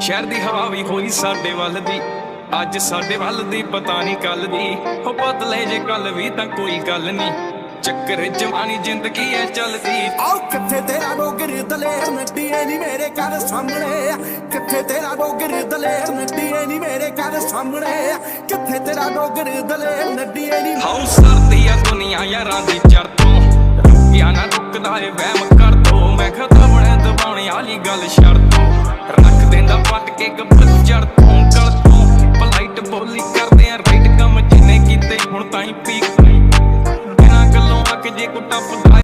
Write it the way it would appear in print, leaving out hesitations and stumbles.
शहर दी हवा भी होई साडे वल दी, अज साडे वल दी पता नहीं कल दी। हो बदले जे कल भी तां कोई गल नहीं, चक्कर जवानी जिंदगी है चलदी। आओ किथे तेरा डोगर दलेर नड्डीए नी मेरे घर सामने, किथे तेरा डोगर दलेर नड्डीए नी मेरे घर सामने, किथे तेरा डोगर दलेर नड्डीए नी। हाउ सरदी आ दुनिया यारां दी चरतों, रुकिया ना रुकदा ए वहम कर दो। मैं खता बने दबाने आली गल छड़ दो।